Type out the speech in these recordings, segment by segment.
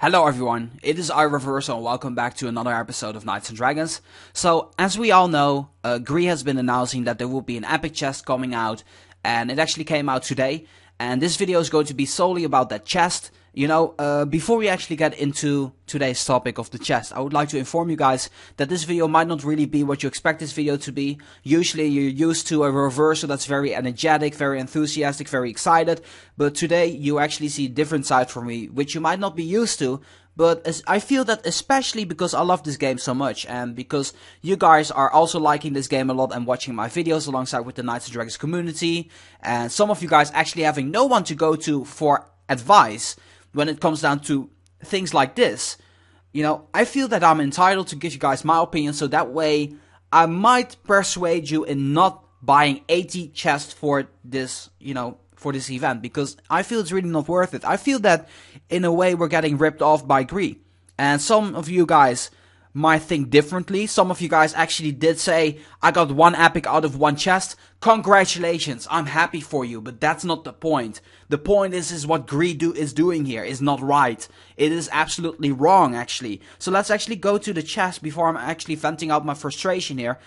Hello everyone, it is iReversal and welcome back to another episode of Knights and Dragons. So, as we all know, Gree has been announcing that there will be an epic chest coming out, and it actually came out today, and this video is going to be solely about that chest. Before we actually get into today's topic of the chest, I would like to inform you guys that this video might not really be what you expect this video to be. Usually you're used to a reversal that's very energetic, very enthusiastic, very excited, but today you actually see a different side from me, which you might not be used to. But I feel that especially because I love this game so much, and because you guys are also liking this game a lot and watching my videos alongside with the Knights and Dragons community, and some of you guys actually having no one to go to for advice when it comes down to things like this, I feel that I'm entitled to give you guys my opinion, so that way I might persuade you in not buying 80 chests for this, for this event, because I feel it's really not worth it. I feel that in a way we're getting ripped off by Gree, and some of you guys might think differently. Some of you guys actually did say, I got one epic out of one chest. Congratulations, I'm happy for you, but that's not the point. The point is what Gree is doing here is not right. It is absolutely wrong, actually. So let's actually go to the chest before I'm actually venting out my frustration here.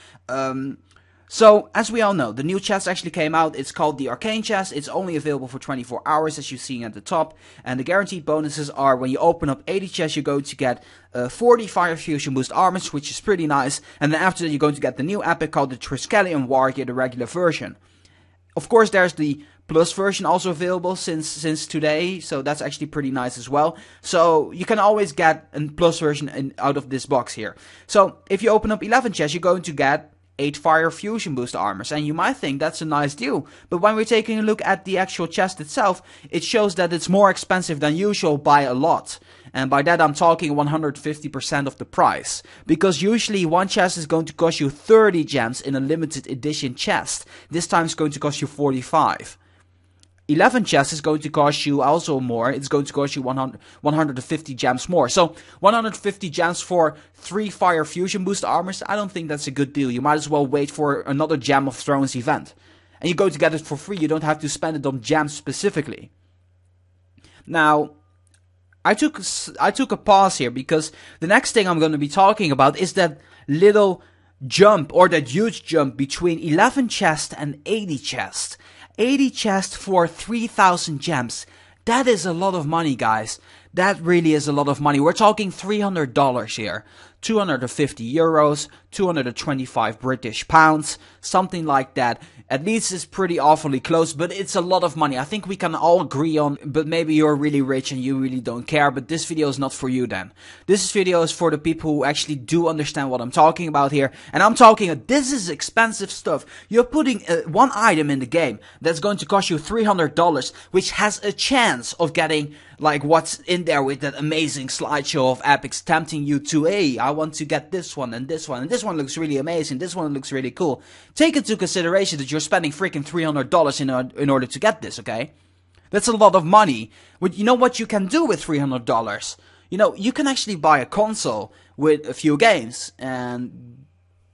So, as we all know, the new chest actually came out. It's called the Arcane chest. It's only available for 24 hours, as you're seeing at the top. And the guaranteed bonuses are, when you open up 80 chests, you're going to get 40 Fire Fusion Boost armors, which is pretty nice. And then after that, you're going to get the new epic called the Triskelion Warrior, the regular version. Of course, there's the Plus version also available since today, so that's actually pretty nice as well. So you can always get a Plus version out of this box here. So if you open up 11 chests, you're going to get 8 Fire Fusion Boost armors, and you might think that's a nice deal, but when we're taking a look at the actual chest itself, it shows that it's more expensive than usual by a lot, and by that I'm talking 150% of the price, because usually one chest is going to cost you 30 gems in a limited edition chest. This time it's going to cost you 45. 11 chests is going to cost you also more. It's going to cost you 150 gems more. So 150 gems for 3 Fire Fusion Boost armors, I don't think that's a good deal. You might as well wait for another Gem of Thrones event. And you're going to get it for free. You don't have to spend it on gems specifically. Now, I took a pause here because the next thing I'm going to be talking about is that little jump, or that huge jump between 11 chests and 80 chests. 80 chests for 3,000 gems. That is a lot of money, guys. That really is a lot of money. We're talking $300 here. 250 euros, 225 British pounds, something like that. At least it's pretty awfully close, but it's a lot of money. I think we can all agree on, but maybe you're really rich and you really don't care, but this video is not for you then. This video is for the people who actually do understand what I'm talking about here. And I'm talking, this is expensive stuff. You're putting one item in the game that's going to cost you $300, which has a chance of getting like what's in there with that amazing slideshow of epics tempting you to, hey, I want to get this one and this one, and this one looks really amazing, this one looks really cool. Take into consideration that you're spending freaking $300 in order to get this, okay? That's a lot of money. But you know what you can do with $300? You can actually buy a console with a few games and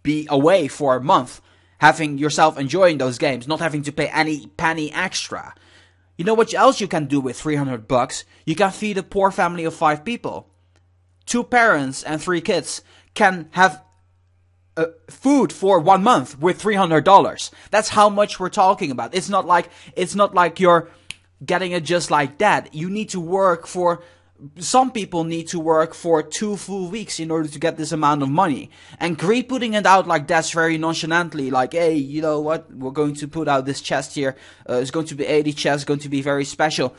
be away for a month, having yourself enjoying those games, not having to pay any penny extra. You know what else you can do with $300? You can feed a poor family of 5 people. 2 parents and 3 kids can have food for 1 month with $300. That's how much we're talking about. It's not like you're getting it just like that. You need to work for. Some people need to work for 2 full weeks in order to get this amount of money. And Gree putting it out like that very nonchalantly, like, hey, you know what, we're going to put out this chest here, it's going to be 80 chests, going to be very special.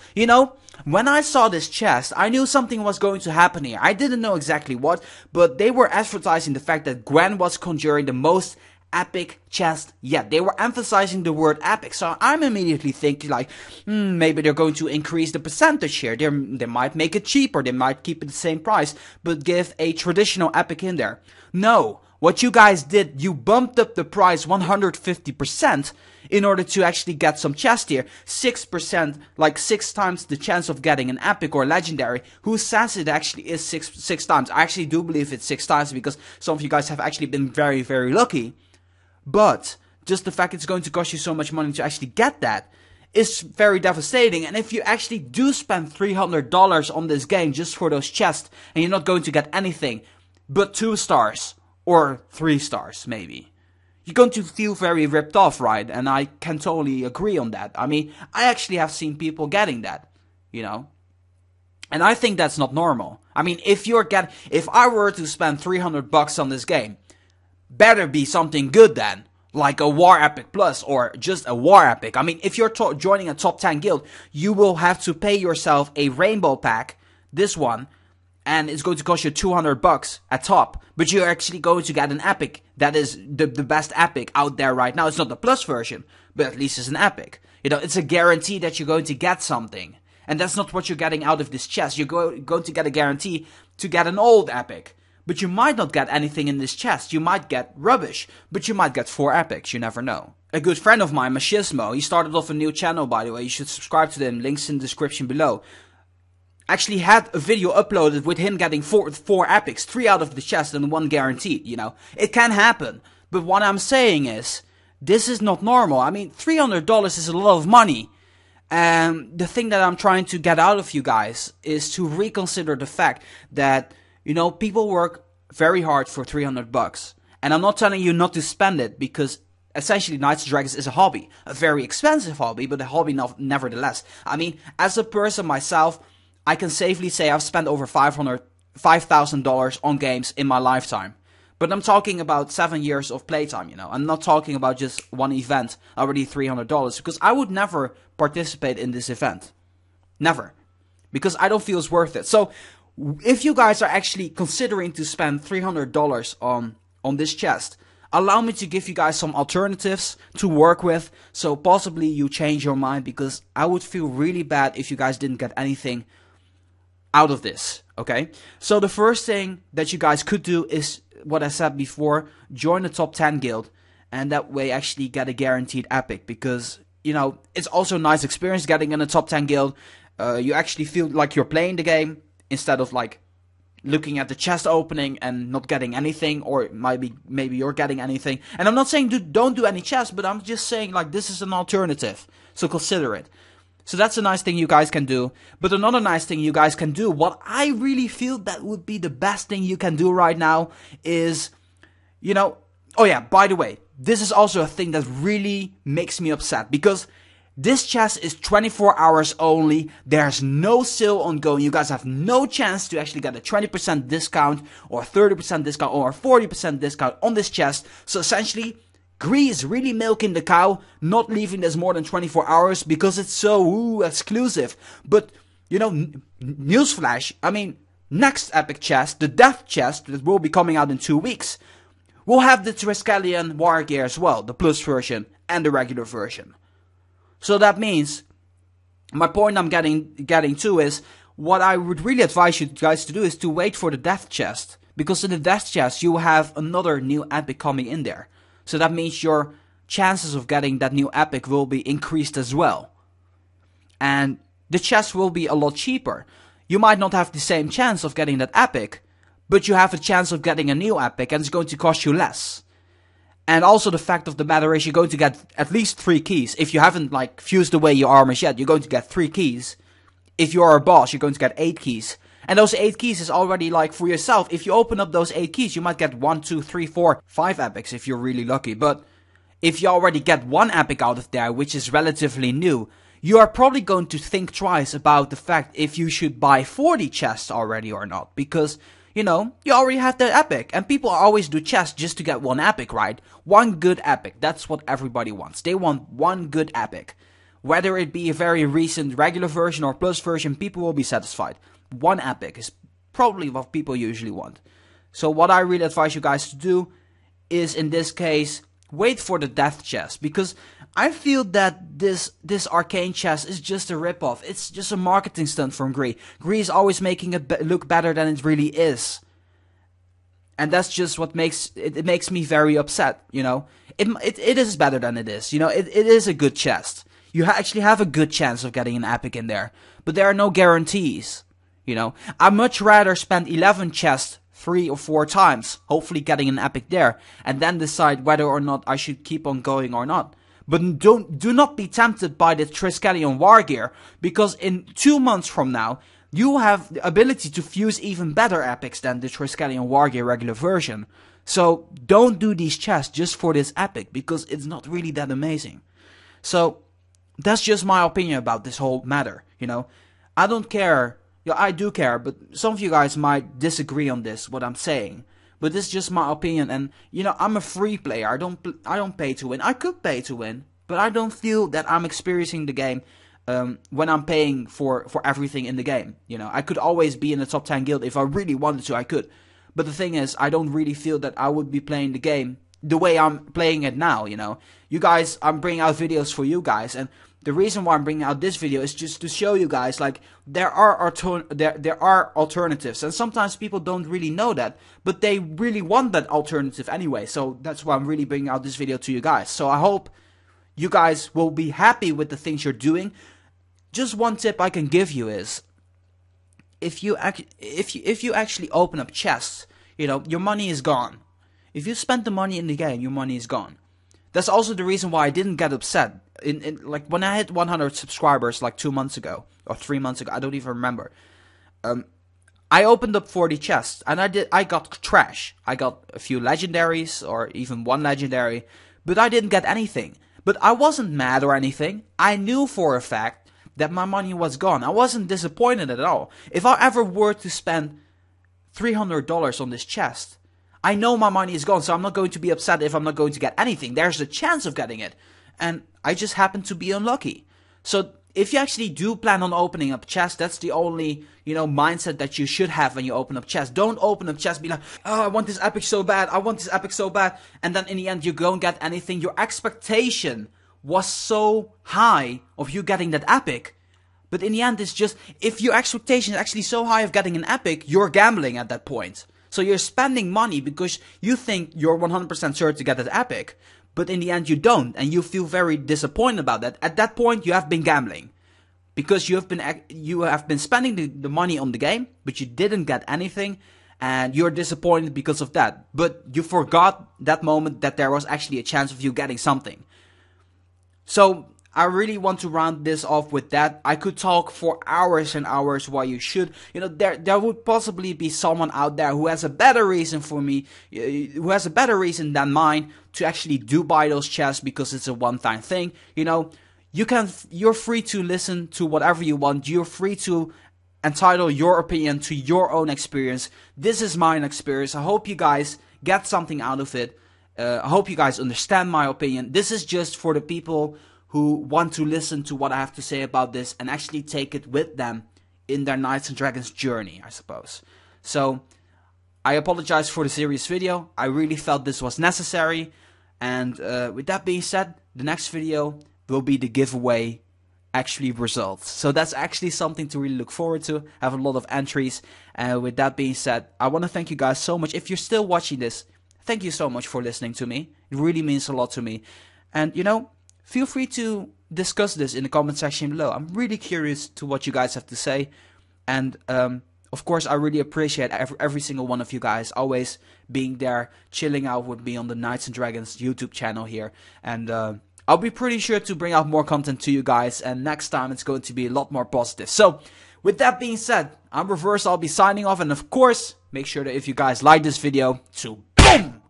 When I saw this chest, I knew something was going to happen here. I didn't know exactly what, but they were advertising the fact that Gwen was conjuring the most epic chest yet. They were emphasizing the word epic, so I'm immediately thinking like, maybe they're going to increase the percentage here. They might make it cheaper, they might keep it the same price, but give a traditional epic in there. No, what you guys did, you bumped up the price 150% in order to actually get some chest here. 6%, like 6 times the chance of getting an epic or legendary. Who says it actually is six times? I actually do believe it's 6 times because some of you guys have actually been very, very lucky. But just the fact it's going to cost you so much money to actually get that, is very devastating. And if you actually do spend $300 on this game just for those chests, and you're not going to get anything but 2 stars, or 3 stars maybe, you're going to feel very ripped off, right? And I can totally agree on that. I mean, I actually have seen people getting that, you know? And I think that's not normal. I mean, if I were to spend $300 on this game, better be something good then. Like a War Epic Plus, or just a War Epic. I mean, if you're joining a top 10 guild, you will have to pay yourself a Rainbow Pack, this one, and it's going to cost you $200 at top. But you're actually going to get an epic that is the best epic out there right now. It's not the plus version, but at least it's an epic. You know, it's a guarantee that you're going to get something. And that's not what you're getting out of this chest. You're going to get a guarantee to get an old epic. But you might not get anything in this chest. You might get rubbish. But you might get 4 epics. You never know. A good friend of mine, Machimo, he started off a new channel, by the way. You should subscribe to them. Links in the description below. Actually had a video uploaded with him getting 4 epics, 3 out of the chest and 1 guaranteed, you know. It can happen, but what I'm saying is, this is not normal. I mean, $300 is a lot of money, and the thing that I'm trying to get out of you guys is to reconsider the fact that, you know, people work very hard for $300, and I'm not telling you not to spend it, because essentially Knights and Dragons is a hobby, a very expensive hobby, but a hobby nevertheless. I mean, as a person myself, I can safely say I've spent over $5,000 on games in my lifetime. But I'm talking about 7 years of playtime, you know. I'm not talking about just one event, already $300, because I would never participate in this event. Never. Because I don't feel it's worth it. So, if you guys are actually considering to spend $300 on this chest, allow me to give you guys some alternatives to work with, so possibly you change your mind, because I would feel really bad if you guys didn't get anything out of this, okay? So the first thing that you guys could do is what I said before, join the top 10 guild, and that way actually get a guaranteed epic, because, you know, it's also a nice experience getting in a top 10 guild. You actually feel like you're playing the game, instead of like looking at the chest opening and not getting anything, or maybe you're getting anything. And I'm not saying don't do any chests, but I'm just saying like this is an alternative, so consider it. So that's a nice thing you guys can do. But another nice thing you guys can do, what I really feel that would be the best thing you can do right now is, you know, oh yeah, by the way, this is also a thing that really makes me upset, because this chest is 24 hours only. There's no sale ongoing. You guys have no chance to actually get a 20% discount or 30% discount or 40% discount on this chest. So essentially, Gree is really milking the cow, not leaving this more than 24 hours because it's so exclusive. But, you know, newsflash, I mean, next epic chest, the death chest that will be coming out in 2 weeks, will have the Triskelion War Gear as well, the plus version and the regular version. So that means, my point I'm getting to is, what I would really advise you guys to do is to wait for the death chest. Because in the death chest, you will have another new epic coming in there. So that means your chances of getting that new epic will be increased as well. And the chest will be a lot cheaper. You might not have the same chance of getting that epic, but you have a chance of getting a new epic, and it's going to cost you less. And also the fact of the matter is, you're going to get at least 3 keys. If you haven't like fused away your armors yet, you're going to get 3 keys. If you're a boss, you're going to get 8 keys. And those 8 keys is already like for yourself. If you open up those 8 keys, you might get 1, 2, 3, 4, 5 epics if you're really lucky. But if you already get 1 epic out of there, which is relatively new, you are probably going to think twice about the fact if you should buy 40 chests already or not. Because, you know, you already have that epic. And people always do chests just to get 1 epic, right? 1 good epic. That's what everybody wants. They want 1 good epic. Whether it be a very recent regular version or plus version, people will be satisfied. 1 epic is probably what people usually want. So what I really advise you guys to do is, in this case, wait for the death chest. Because I feel that this Arcane chest is just a ripoff. It's just a marketing stunt from Gree. Gree is always making it look better than it really is. And that's just what makes me very upset, you know. It is better than it is, you know. It is a good chest. You actually have a good chance of getting an epic in there. But there are no guarantees. You know, I'd much rather spend 11 chests 3 or 4 times, hopefully getting an epic there, and then decide whether or not I should keep on going or not. But do not be tempted by the Triskelion War Gear, because in 2 months from now, you have the ability to fuse even better epics than the Triskelion War Gear regular version. So don't do these chests just for this epic, because it's not really that amazing. So that's just my opinion about this whole matter, you know. I don't care. Yeah, I do care, but some of you guys might disagree on this, what I'm saying. But this is just my opinion, and you know, I'm a free player. I don't pay to win. I could pay to win, but I don't feel that I'm experiencing the game when I'm paying for everything in the game. You know, I could always be in the top 10 guild if I really wanted to. I could, but the thing is, I don't really feel that I would be playing the game the way I'm playing it now. You know, you guys, I'm bringing out videos for you guys, and the reason why I'm bringing out this video is just to show you guys, like, there are alternatives, and sometimes people don't really know that, but they really want that alternative anyway. So that's why I'm really bringing out this video to you guys. So I hope you guys will be happy with the things you're doing. Just one tip I can give you is, if you actually open up chests, you know, your money is gone. If you spend the money in the game, your money is gone. That's also the reason why I didn't get upset. Like when I hit 100 subscribers like 2 months ago or 3 months ago, I don't even remember. I opened up 40 chests and I got trash. I got a few legendaries or even one legendary, but I didn't get anything. But I wasn't mad or anything. I knew for a fact that my money was gone. I wasn't disappointed at all. If I ever were to spend $300 on this chest, I know my money is gone, so I'm not going to be upset if I'm not going to get anything. There's a chance of getting it, and I just happen to be unlucky. So if you actually do plan on opening up chests, that's the only, you know, mindset that you should have when you open up chests. Don't open up chests, be like, oh, I want this epic so bad, I want this epic so bad, and then in the end you don't get anything. Your expectation was so high of you getting that epic, but in the end it's just, if your expectation is actually so high of getting an epic, you're gambling at that point. So you're spending money because you think you're 100% sure to get that epic, but in the end you don't, and you feel very disappointed about that. At that point you have been gambling, because you have been spending the money on the game, but you didn't get anything, and you're disappointed because of that. But you forgot that moment that there was actually a chance of you getting something. So I really want to round this off with that. I could talk for hours and hours why you should. You know, there would possibly be someone out there who has a better reason for me, who has a better reason than mine to actually do buy those chests, because it's a one-time thing. You know, you're free to listen to whatever you want. You're free to entitle your opinion to your own experience. This is my experience. I hope you guys get something out of it. I hope you guys understand my opinion. This is just for the people who want to listen to what I have to say about this and actually take it with them in their Knights and Dragons journey, I suppose. So, I apologize for the serious video. I really felt this was necessary. And with that being said, the next video will be the giveaway actually results. So that's actually something to really look forward to. I have a lot of entries. With that being said, I want to thank you guys so much. If you're still watching this, thank you so much for listening to me. It really means a lot to me. And, you know, feel free to discuss this in the comment section below. I'm really curious to what you guys have to say. And of course, I really appreciate every single one of you guys always being there, chilling out with me on the Knights and Dragons YouTube channel here. And I'll be pretty sure to bring out more content to you guys. And next time it's going to be a lot more positive. So with that being said, I'm Reverse. I'll be signing off. And of course, make sure that if you guys like this video, to boom!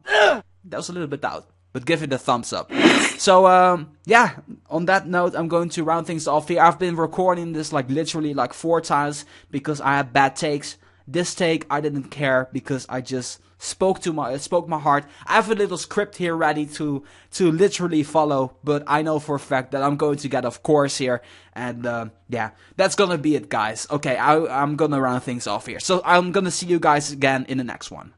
That was a little bit loud, but give it a thumbs up. So, yeah, on that note, I'm going to round things off here. I've been recording this like literally like 4 times because I had bad takes. This take, I didn't care because I just spoke my heart. I have a little script here ready to literally follow, but I know for a fact that I'm going to get off course here. And, yeah, that's gonna be it, guys. Okay, I'm gonna round things off here. So I'm gonna see you guys again in the next one.